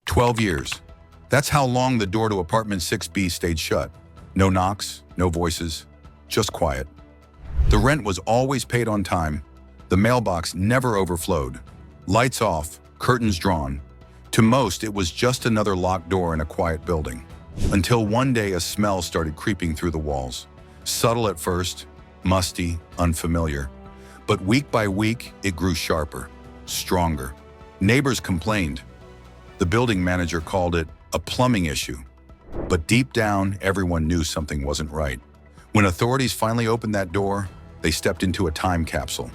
12 years. That's how long the door to apartment 6B stayed shut. No knocks, no voices, just quiet. The rent was always paid on time. The mailbox never overflowed. Lights off, curtains drawn. To most, it was just another locked door in a quiet building. Until one day a smell started creeping through the walls. Subtle at first, musty, unfamiliar. But week by week, it grew sharper, stronger. Neighbors complained. The building manager called it a plumbing issue. But deep down, everyone knew something wasn't right. When authorities finally opened that door, they stepped into a time capsule.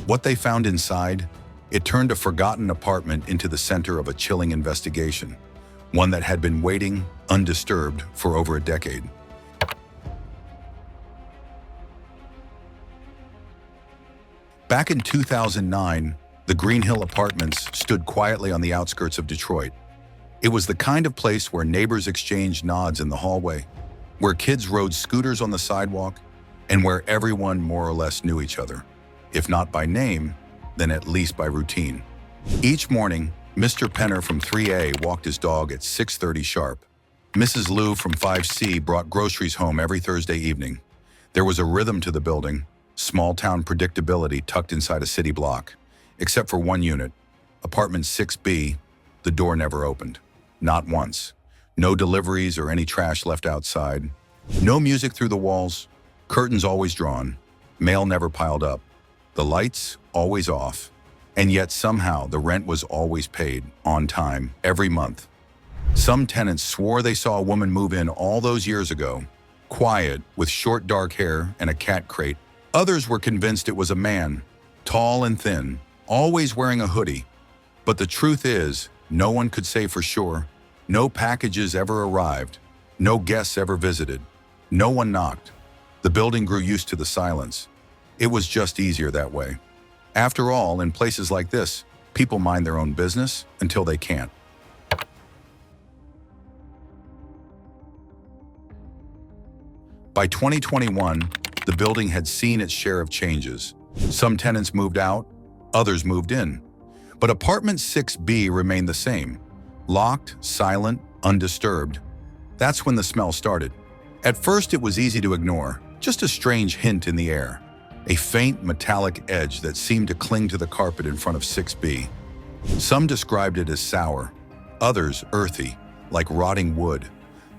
What they found inside, it turned a forgotten apartment into the center of a chilling investigation, one that had been waiting, undisturbed, for over a decade. Back in 2009, the Green Hill Apartments stood quietly on the outskirts of Detroit. It was the kind of place where neighbors exchanged nods in the hallway, where kids rode scooters on the sidewalk, and where everyone more or less knew each other. If not by name, then at least by routine. Each morning, Mr. Penner from 3A walked his dog at 6:30 sharp. Mrs. Lou from 5C brought groceries home every Thursday evening. There was a rhythm to the building, small-town predictability tucked inside a city block. Except for one unit, apartment 6B, the door never opened. Not once. No deliveries or any trash left outside. No music through the walls. Curtains always drawn. Mail never piled up. The lights always off. And yet somehow the rent was always paid, on time, every month. Some tenants swore they saw a woman move in all those years ago, quiet, with short dark hair and a cat crate. Others were convinced it was a man, tall and thin, always wearing a hoodie. But the truth is, no one could say for sure. No packages ever arrived. No guests ever visited. No one knocked. The building grew used to the silence. It was just easier that way. After all, in places like this, people mind their own business until they can't. By 2021, the building had seen its share of changes. Some tenants moved out, others moved in. But apartment 6B remained the same. Locked, silent, undisturbed. That's when the smell started. At first it was easy to ignore, just a strange hint in the air. A faint metallic edge that seemed to cling to the carpet in front of 6B. Some described it as sour, others earthy, like rotting wood.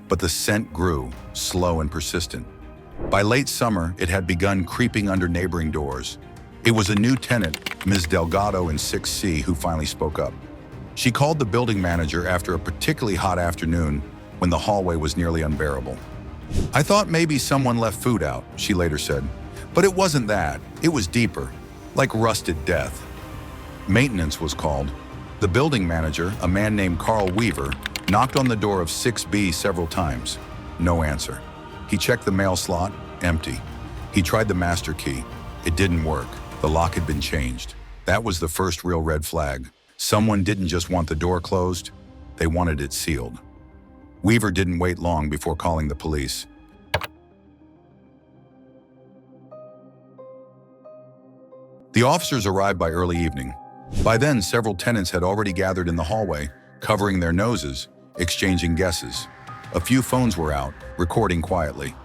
But the scent grew, slow and persistent. By late summer, it had begun creeping under neighboring doors. It was a new tenant, Ms. Delgado in 6C, who finally spoke up. She called the building manager after a particularly hot afternoon when the hallway was nearly unbearable. "I thought maybe someone left food out," she later said. "But it wasn't that. It was deeper, like rusted death." Maintenance was called. The building manager, a man named Carl Weaver, knocked on the door of 6B several times. No answer. He checked the mail slot, empty. He tried the master key. It didn't work. The lock had been changed. That was the first real red flag. Someone didn't just want the door closed, they wanted it sealed. Weaver didn't wait long before calling the police. The officers arrived by early evening. By then, several tenants had already gathered in the hallway, covering their noses, exchanging guesses. A few phones were out, recording quietly.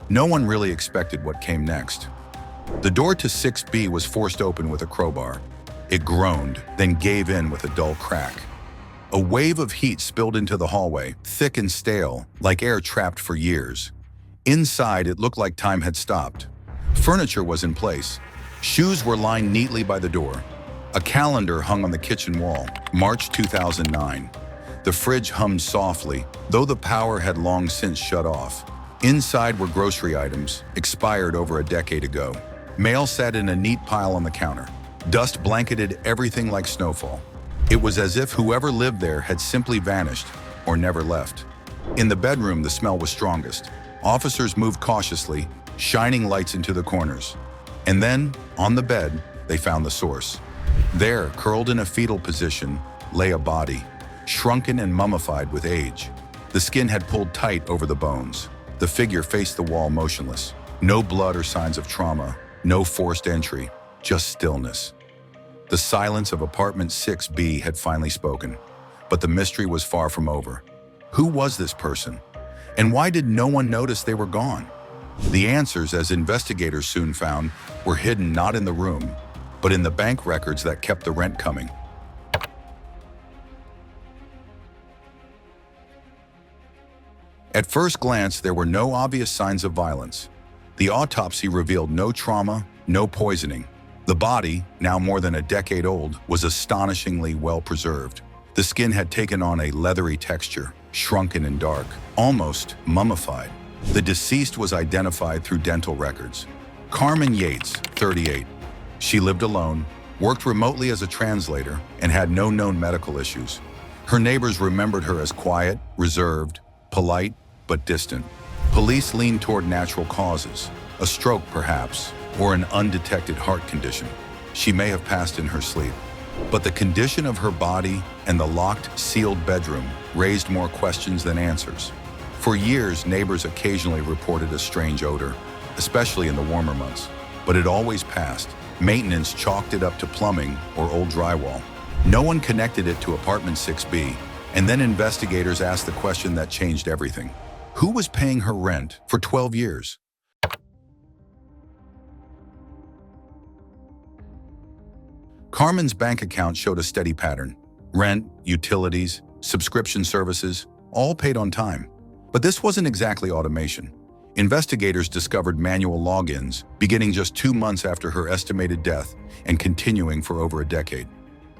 No one really expected what came next. The door to 6B was forced open with a crowbar. It groaned, then gave in with a dull crack. A wave of heat spilled into the hallway, thick and stale, like air trapped for years. Inside, it looked like time had stopped. Furniture was in place. Shoes were lined neatly by the door. A calendar hung on the kitchen wall, March 2009. The fridge hummed softly, though the power had long since shut off. Inside were grocery items, expired over a decade ago. Mail sat in a neat pile on the counter. Dust blanketed everything like snowfall. It was as if whoever lived there had simply vanished or never left. In the bedroom, the smell was strongest. Officers moved cautiously, shining lights into the corners. And then, on the bed, they found the source. There, curled in a fetal position, lay a body, shrunken and mummified with age. The skin had pulled tight over the bones. The figure faced the wall motionless. No blood or signs of trauma, no forced entry, just stillness. The silence of apartment 6B had finally spoken. But the mystery was far from over. Who was this person? And why did no one notice they were gone? The answers, as investigators soon found, were hidden not in the room, but in the bank records that kept the rent coming. At first glance, there were no obvious signs of violence. The autopsy revealed no trauma, no poisoning. The body, now more than a decade old, was astonishingly well preserved. The skin had taken on a leathery texture, shrunken and dark, almost mummified. The deceased was identified through dental records. Carmen Yates, 38. She lived alone, worked remotely as a translator, and had no known medical issues. Her neighbors remembered her as quiet, reserved, polite, but distant. Police leaned toward natural causes, a stroke perhaps, or an undetected heart condition. She may have passed in her sleep. But the condition of her body and the locked, sealed bedroom raised more questions than answers. For years, neighbors occasionally reported a strange odor, especially in the warmer months. But it always passed. Maintenance chalked it up to plumbing or old drywall. No one connected it to apartment 6B, and then investigators asked the question that changed everything. Who was paying her rent for 12 years? Carmen's bank account showed a steady pattern. Rent, utilities, subscription services, all paid on time. But this wasn't exactly automation. Investigators discovered manual logins beginning just 2 months after her estimated death and continuing for over a decade.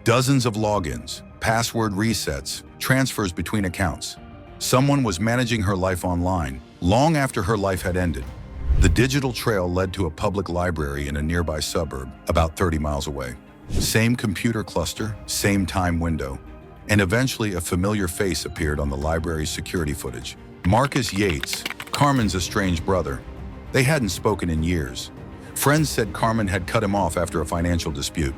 Dozens of logins, password resets, transfers between accounts. Someone was managing her life online, long after her life had ended. The digital trail led to a public library in a nearby suburb, about 30 miles away. Same computer cluster, same time window. And eventually a familiar face appeared on the library's security footage. Marcus Yates, Carmen's estranged brother. They hadn't spoken in years. Friends said Carmen had cut him off after a financial dispute.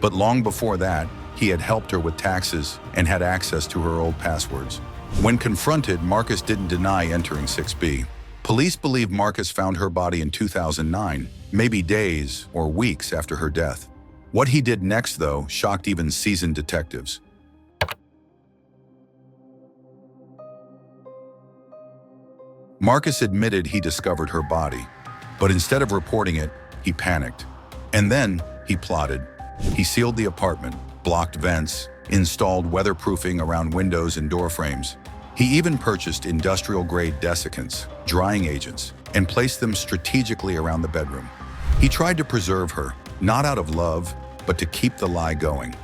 But long before that, he had helped her with taxes and had access to her old passwords. When confronted, Marcus didn't deny entering 6B. Police believe Marcus found her body in 2009, maybe days or weeks after her death. What he did next, though, shocked even seasoned detectives. Marcus admitted he discovered her body, but instead of reporting it, he panicked. And then he plotted. He sealed the apartment, blocked vents, installed weatherproofing around windows and door frames. He even purchased industrial-grade desiccants, drying agents, and placed them strategically around the bedroom. He tried to preserve her, not out of love, but to keep the lie going.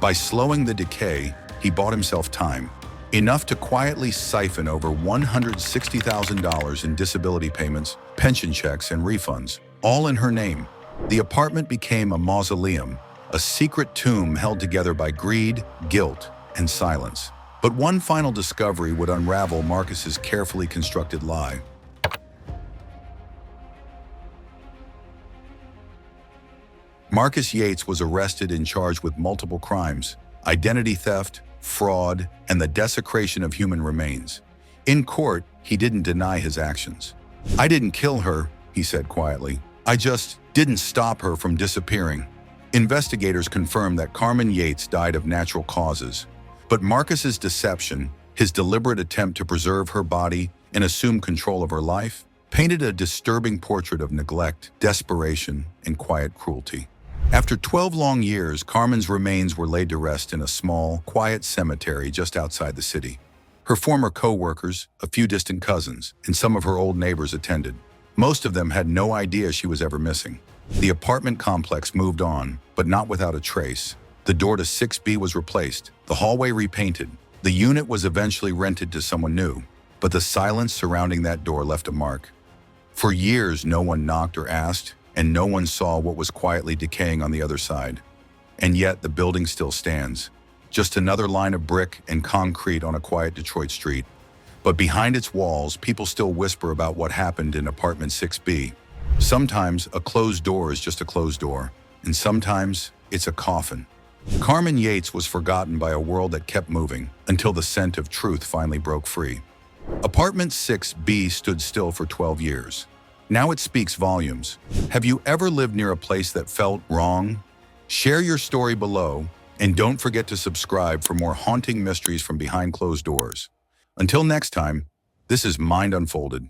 By slowing the decay, he bought himself time, enough to quietly siphon over $160,000 in disability payments, pension checks, and refunds, all in her name. The apartment became a mausoleum, a secret tomb held together by greed, guilt, and silence. But one final discovery would unravel Marcus's carefully constructed lie. Marcus Yates was arrested and charged with multiple crimes: identity theft, fraud, and the desecration of human remains. In court, he didn't deny his actions. "I didn't kill her," he said quietly. "I just didn't stop her from disappearing." Investigators confirmed that Carmen Yates died of natural causes. But Marcus's deception, his deliberate attempt to preserve her body and assume control of her life, painted a disturbing portrait of neglect, desperation, and quiet cruelty. After 12 long years, Carmen's remains were laid to rest in a small, quiet cemetery just outside the city. Her former co-workers, a few distant cousins, and some of her old neighbors attended. Most of them had no idea she was ever missing. The apartment complex moved on, but not without a trace. The door to 6B was replaced, the hallway repainted. The unit was eventually rented to someone new, but the silence surrounding that door left a mark. For years, no one knocked or asked, and no one saw what was quietly decaying on the other side. And yet, the building still stands. Just another line of brick and concrete on a quiet Detroit street. But behind its walls, people still whisper about what happened in apartment 6B. Sometimes a closed door is just a closed door, and sometimes it's a coffin. Carmen Yates was forgotten by a world that kept moving until the scent of truth finally broke free. Apartment 6B stood still for 12 years. Now it speaks volumes. Have you ever lived near a place that felt wrong? Share your story below, And don't forget to subscribe for more haunting mysteries from behind closed doors. Until next time, this is Mind Unfolded.